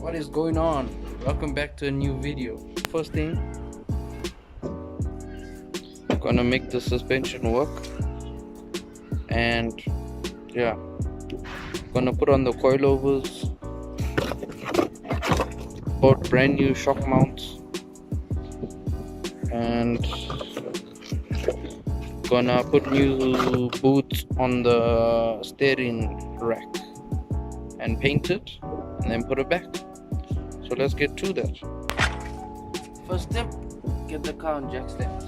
What is going on? Welcome back to a new video. First thing, gonna make the suspension work, and yeah, gonna put on the coilovers, bought brand new shock mounts, and gonna put new boots on the steering rack and paint it and then put it back. So let's get to that. First step, get the car on jack stands.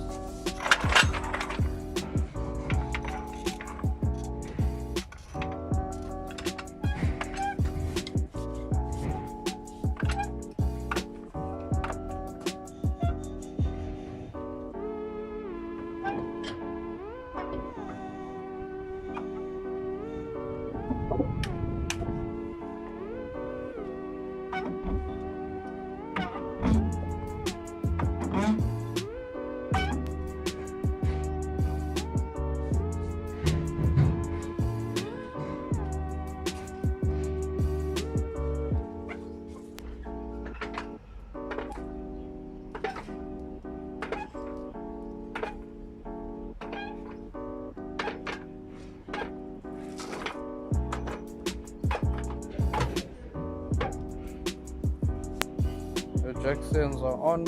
The jack stands are on,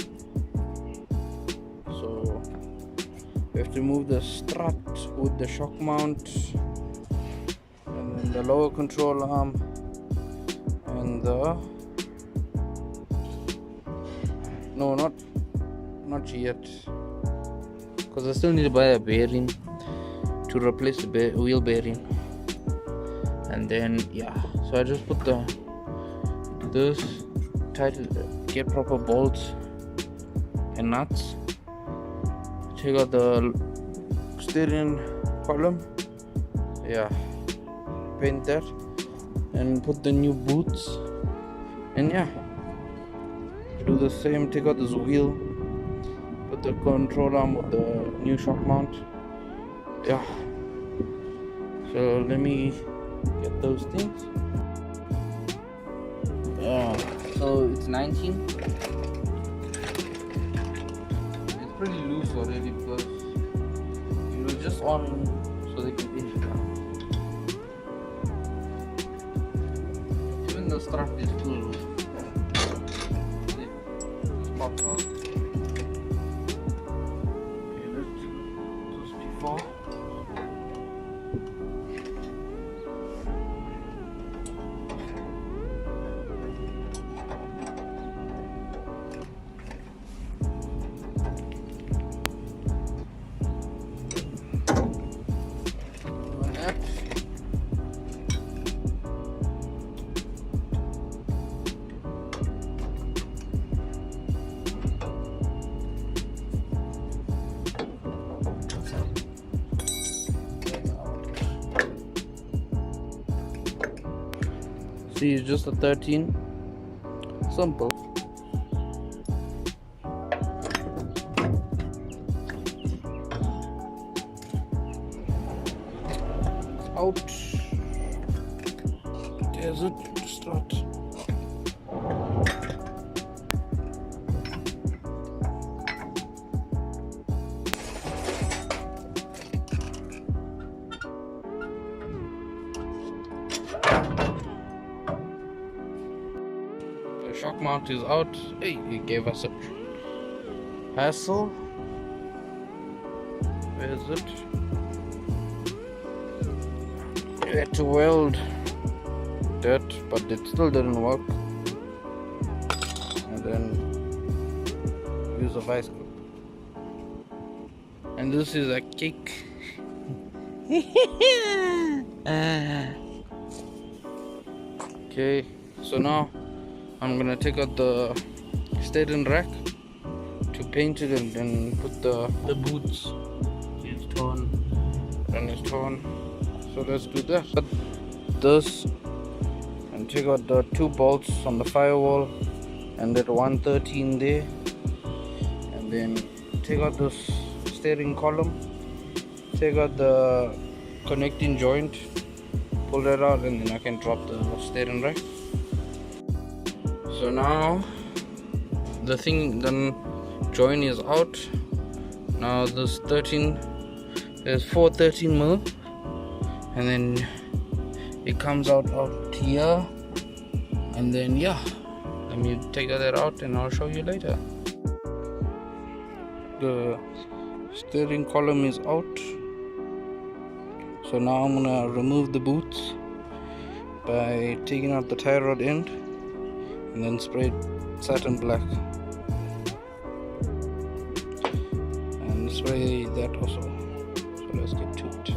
so we have to move the strut with the shock mount, and then the lower control arm, and the not yet, because I still need to buy a bearing to replace the wheel bearing. And then yeah, so I just put this tight, get proper bolts and nuts, take out the steering column, yeah, paint that and put the new boots, and yeah, do the same, take out this wheel, put the control arm with the new shock mount. Yeah, so let me get those things. Yeah, so it's 19. It's pretty loose already because it was just on so they can pinch it down. Even the strap is still loose. Pops out. Okay, let's do this before. See, it's just a 13. Simple. It's out. There's it. Start. Shock mount is out. Hey, he gave us a hassle. Where is it? We had to weld that, but it still didn't work. And then use a vice grip. And this is a kick. Okay, so now I'm gonna take out the steering rack to paint it and then put the boots. It's torn and it's torn. So let's do that. Put this and take out the 2 bolts on the firewall and that 113 there, and then take out this steering column, take out the connecting joint, pull that out, and then I can drop the steering rack. So So now the join is out. Now this 13 is 413 mil, and then it comes out here, and then yeah, let me take that out and I'll show you later. The steering column is out, so now I'm gonna remove the boots by taking out the tie rod end and then spray satin black and spray that also. So let's get to it.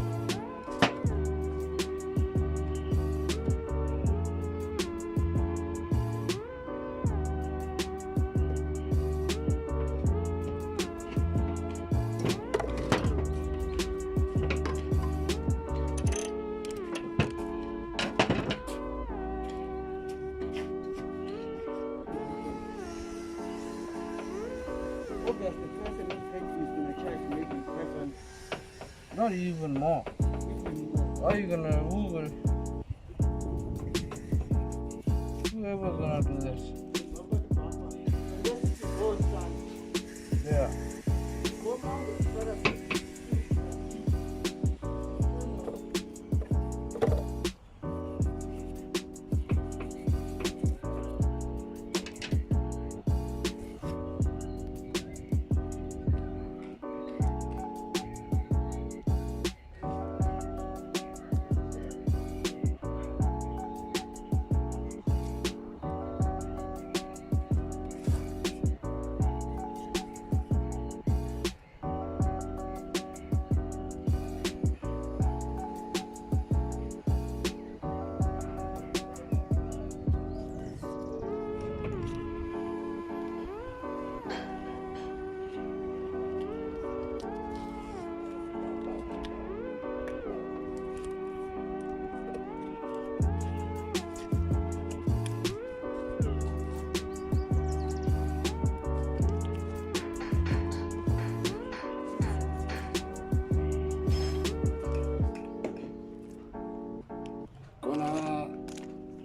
Not even more. Are you gonna whoever's gonna do this? Yeah.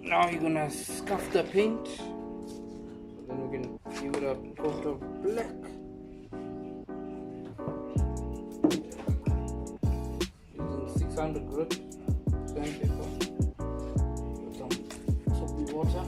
Now you're gonna scuff the paint, so then we can give it a coat of black. Using 600 grit sandpaper with some soapy water.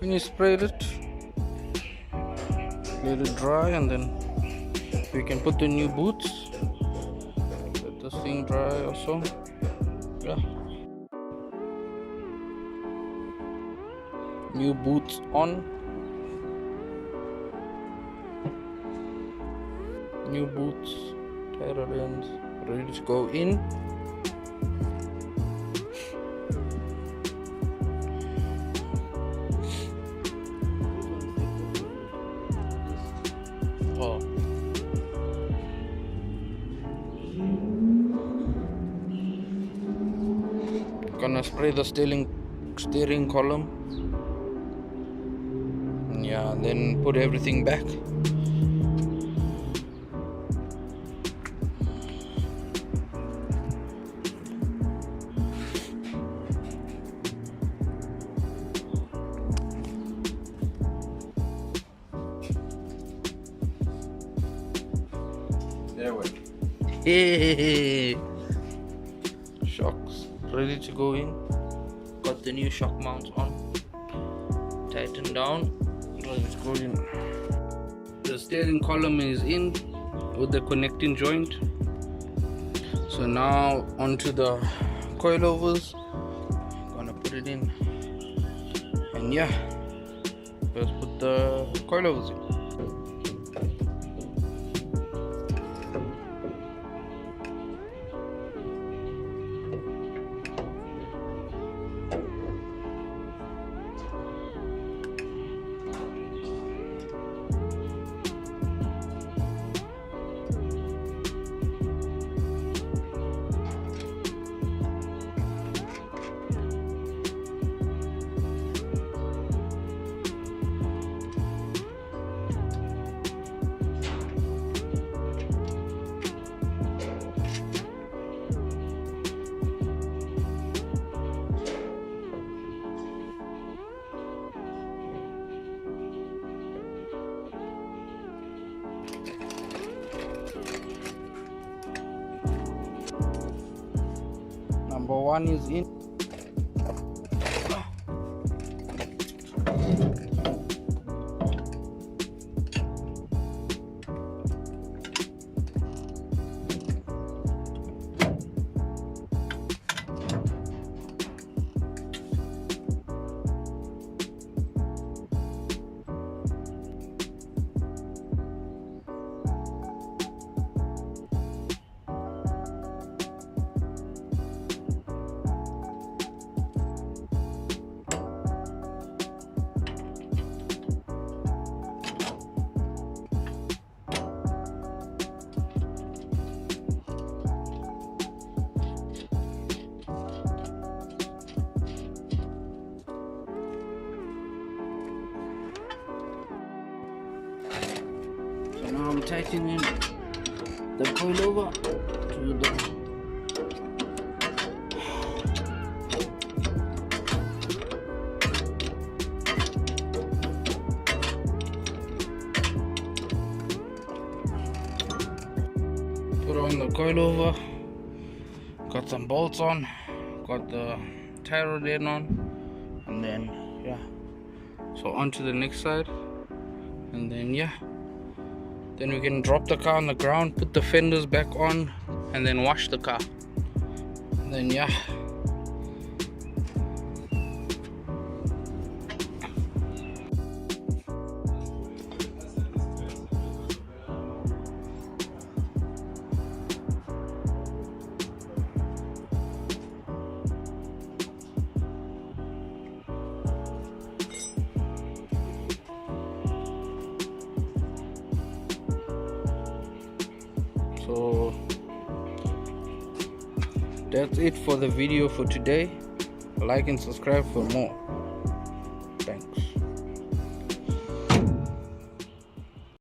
When you sprayed it, let it dry, and then we can put the new boots. Let this thing dry also. Yeah. New boots on. New boots, tire lens, ready to go in. Oh. Gonna spray the steering column. Yeah, then put everything back. There we Hey, shocks ready to go in. Got the new shock mounts on. Tighten down. Ready to go in. The steering column is in with the connecting joint. So now onto the coilovers. Gonna put it in. And yeah, let's put the coilovers in. Number one is in. Now I'm tightening the coilover to the put on the coilover, got some bolts on, got the tire rod on, and then yeah, so on to the next side, and then yeah. Then we can drop the car on the ground, put the fenders back on, and then wash the car. And then yeah. So that's it for the video for today. Like and subscribe for more. Thanks.